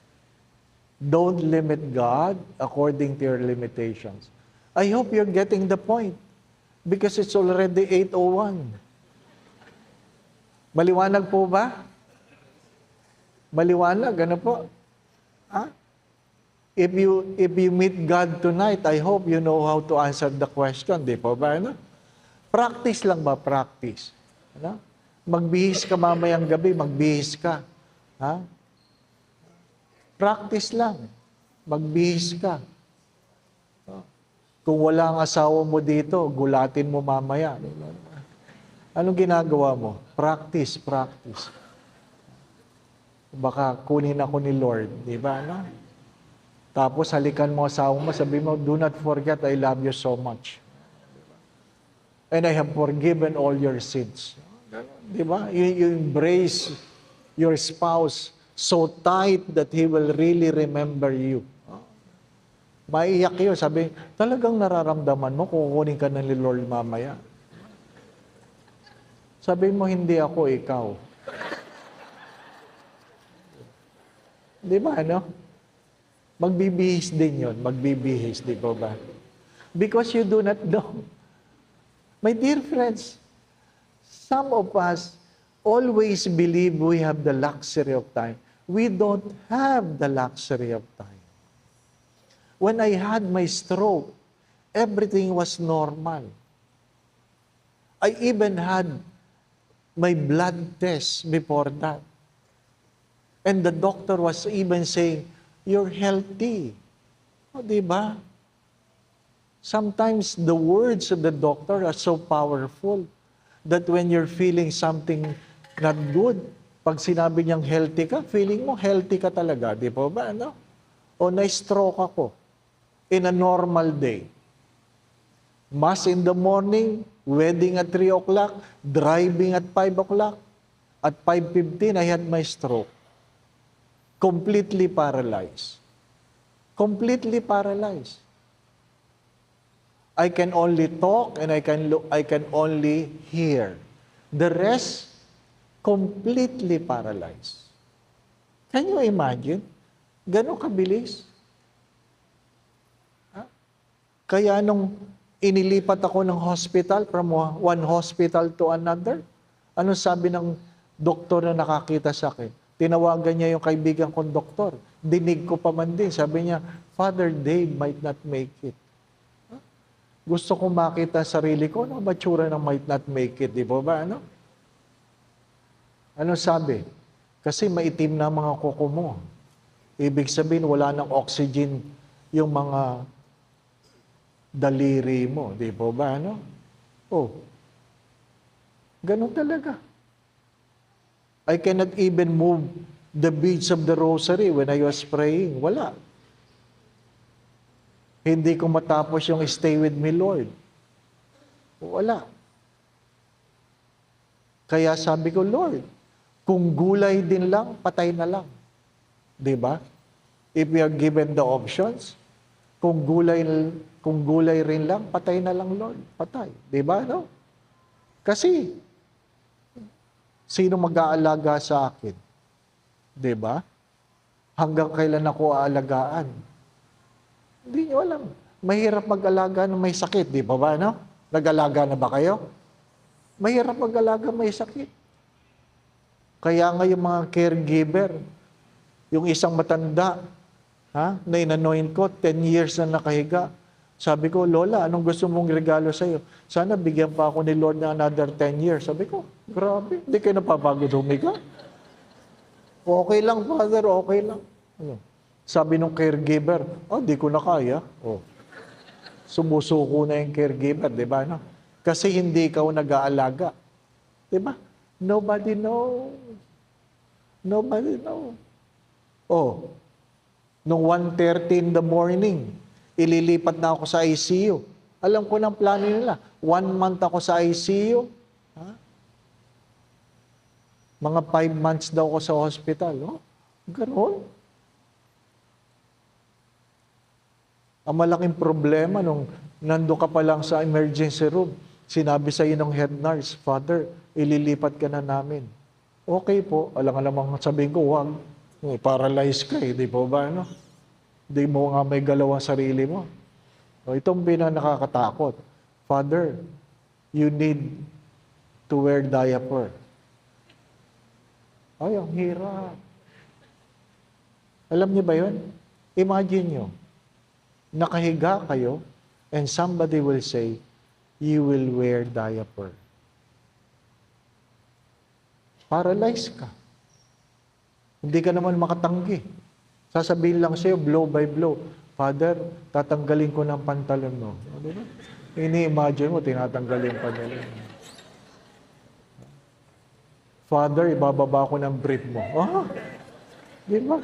Don't limit God according to your limitations. I hope you're getting the point because it's already 8:01. Maliwanag po ba? Maliwanag, ano po? Ha? If you meet God tonight, I hope you know how to answer the question, di po ba? Ano? Practice lang ba? Practice. Ano? Magbihis ka mamayang gabi, magbihis ka. Ha? Practice lang. Magbihis ka. Kung wala ang asawa mo dito, gulatin mo mamaya. Anong ginagawa mo? Practice, practice. Baka kunin ako ni Lord, di ba? No? Tapos halikan mo asawa mo, sabi mo, do not forget, I love you so much. And I have forgiven all your sins. Di ba? You embrace your spouse so tight that he will really remember you. Maiyak yun. Sabi, talagang nararamdaman mo, kukunin ka ng Lord mamaya. Sabi mo, hindi ako, ikaw. Di ba, ano? Magbibihis din yun. Magbibihis, di ba ba? Because you do not know. My dear friends, some of us always believe we have the luxury of time. We don't have the luxury of time. When I had my stroke, everything was normal. I even had my blood test before that. And the doctor was even saying, you're healthy. O, diba? Sometimes the words of the doctor are so powerful that when you're feeling something not good, pag sinabi niyang healthy ka, feeling mo healthy ka talaga. Di ba ba? Ano? O na-stroke ako in a normal day. Mass in the morning, wedding at 3 o'clock, driving at 5 o'clock. At 5:15, I had my stroke. Completely paralyzed. Completely paralyzed. I can only talk and I can only hear. The rest, completely paralyzed. Can you imagine? Ganon kabilis? Kaya nung inilipat ako ng hospital, from one hospital to another, ano sabi ng doktor na nakakita sa akin? Tinawagan niya yung kaibigan kong doktor. Dinig ko pa man din. Sabi niya, Father Dave might not make it. Gusto kong makita sarili ko, ano ba tsura ng might not make it? Di ba ba? Ano? Ano sabi? Kasi maitim na mga kuko mo. Ibig sabihin, wala ng oxygen yung mga daliri mo. Di ba ba? Ano? Oh. Ganun talaga. I cannot even move the beads of the rosary when I was praying. Wala. Hindi ko matapos yung stay with me, Lord. Wala. Kaya sabi ko, Lord, kung gulay din lang, patay na lang. Diba? If we are given the options, kung gulay rin lang, patay na lang, Lord. Patay. Diba, no? Kasi, sino mag-aalaga sa akin? Diba? Hanggang kailan ako aalagaan? Hindi nyo alam. Mahirap mag-alaga ng may sakit, di ba ba, no? Nag-alaga na ba kayo? Mahirap mag-alaga may sakit. Kaya nga yung mga caregiver, yung isang matanda, na inanoint ko, 10 years na nakahiga. Sabi ko, Lola, anong gusto mong regalo sa'yo? Sana bigyan pa ako ni Lord na another 10 years. Sabi ko, grabe, hindi kayo napapagod humiga. Okay lang, Father, okay lang. Ano? Sabi nung caregiver, di ko na kaya. Sumusuko na yung caregiver, di ba? No? Kasi hindi ikaw nag-aalaga. Di ba? Nobody knows. Nobody knows. Nung 1:30 in the morning, ililipat na ako sa ICU. Alam ko ng plano nila. 1 month ako sa ICU. Mga 5 months daw ako sa hospital. Ganon. Ang malaking problema nung nando ka pa lang sa emergency room, sinabi sa iyo ng head nurse, Father, ililipat ka na namin. Okay po. Alang-alamang sabihin ko, wag. Paralyzed ka di po ba? Ano? Di mo nga may galaw ang sarili mo. Itong nakakatakot. Father, you need to wear diaper. Ay, ang hirap. Alam niyo ba yun? Imagine nyo, nakahiga kayo and somebody will say, you will wear diaper. Paralyzed ka. Hindi ka naman makatanggi. Sasabihin lang sa'yo, blow by blow. Father, tatanggalin ko ng pantalon mo. Di ba? Ini-imagine mo, tinatanggalin pa nila. Father, ibababa ko ng brief mo. Ah, di ba?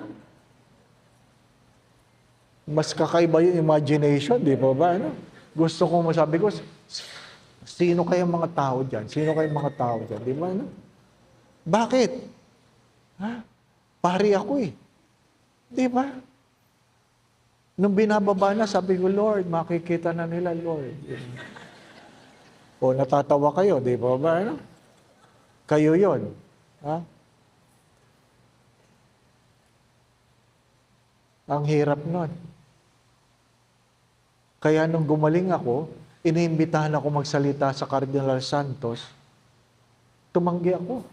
Mas kakaiba yung imagination, di ba ba? Ano? Gusto ko masabi ko, sino kayang mga tao dyan? Sino kayang mga tao dyan? Di ba? Ano? Bakit? Ha? Pari ako eh. Di ba? Nung binababa na, sabi ko, Lord, makikita na nila, Lord. O natatawa kayo, di ba ba? Ano? Kayo yon, ha? Ang hirap nun. Kaya nung gumaling ako, iniimbitahan ako magsalita sa Cardinal Santos, tumanggi ako.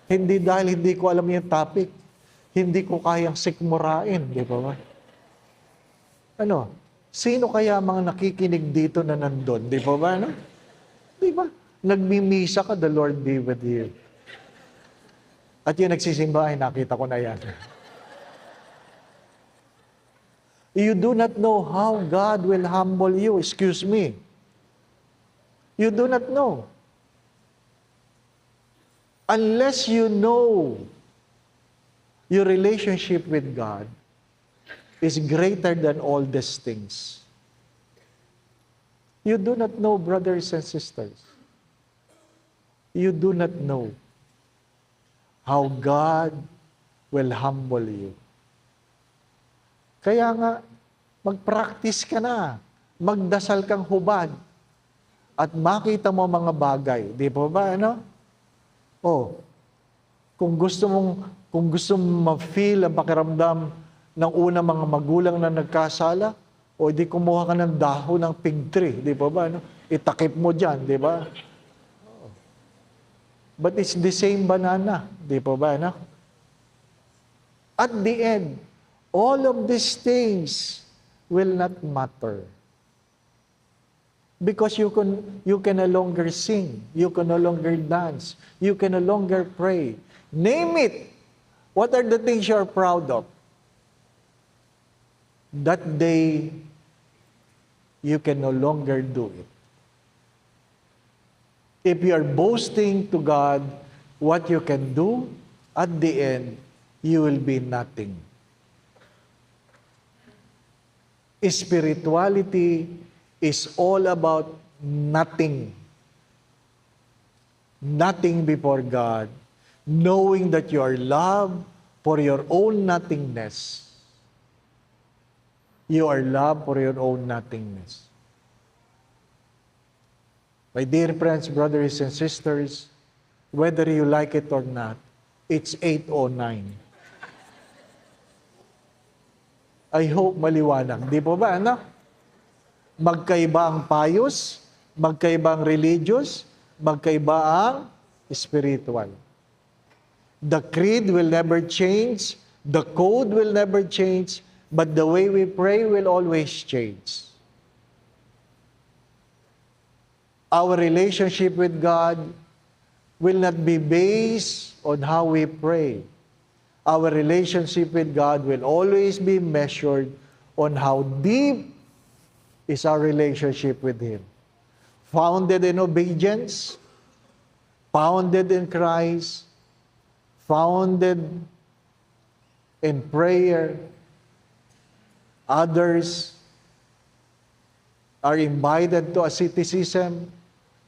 Hindi dahil hindi ko alam yung topic. Hindi ko kayang sikmurain, di ba ba? Ano? Sino kaya mga nakikinig dito na nandun? Di ba ba? Ano? Di ba? Nagmimisa ka, the Lord be with you. At yung nagsisimba, ay nakita ko na yan. You do not know how God will humble you. Excuse me. You do not know. Unless you know your relationship with God is greater than all these things. You do not know, brothers and sisters. You do not know how God will humble you. Kaya nga, mag-practice ka na. Magdasal kang hubad. At makita mo mga bagay. Di ba ba, ano? Oh, kung gusto mong ma-feel ang pakiramdam ng unang mga magulang na nagkasala, o di kumuha ka ng dahon ng fig tree. Di ba ba, ano? Itakip mo dyan, di ba? But it's the same banana. Di ba ba, ano? At the end, all of these things will not matter. Because you can no longer sing, you can no longer dance, you can no longer pray. Name it. What are the things you're proud of? That day, you can no longer do it. If you are boasting to God what you can do, at the end, you will be nothing. Spirituality is all about nothing. Nothing before God, knowing that you are loved for your own nothingness. You are loved for your own nothingness. My dear friends, brothers and sisters, whether you like it or not, it's 8:09. I hope maliwanag. Di po ba, ano? Magkaiba ang pious, magkaiba ang religious, magkaiba ang spiritual. The creed will never change, the code will never change, but the way we pray will always change. Our relationship with God will not be based on how we pray. Our relationship with God will always be measured on how deep is our relationship with Him. Founded in obedience, founded in Christ, founded in prayer. Others are invited to asceticism,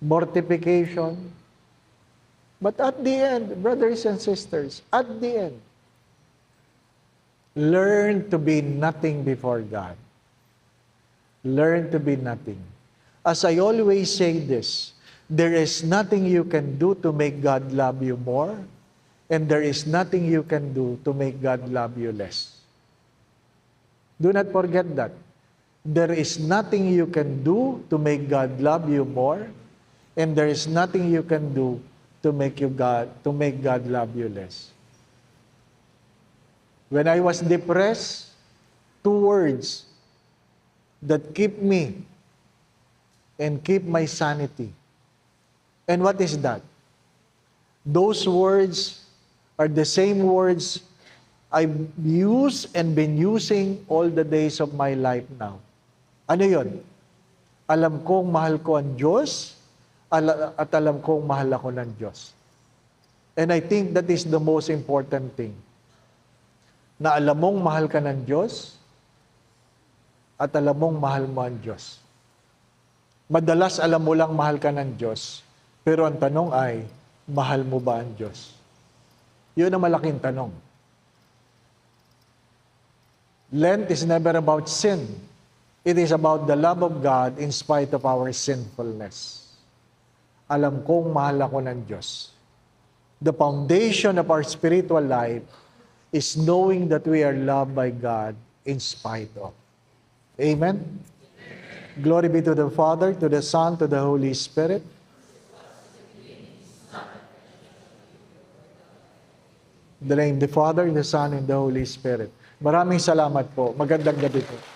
mortification. But at the end, brothers and sisters, at the end, learn to be nothing before God. Learn to be nothing. As I always say this, there is nothing you can do to make God love you more, and there is nothing you can do to make God love you less. Do not forget that. There is nothing you can do to make God love you more, and there is nothing you can do to make God love you less. When I was depressed, 2 words that keep me and keep my sanity. And what is that? Those words are the same words I've used and been using all the days of my life now. Ano yun? Alam kong mahal ko ang Diyos at alam kong mahal ako ng Diyos. And I think that is the most important thing. Na alam mong mahal ka ng Diyos at alam mong mahal mo ang Diyos. Madalas alam mo lang mahal ka ng Diyos, pero ang tanong ay, mahal mo ba ang Diyos? Yun ang malaking tanong. Lent is never about sin. It is about the love of God in spite of our sinfulness. Alam kong mahal ako ng Diyos. The foundation of our spiritual life is knowing that we are loved by God in spite of. Amen? Glory be to the Father, to the Son, to the Holy Spirit. In the name of the Father, the Son, and the Holy Spirit. Maraming salamat po. Magandang gabi po.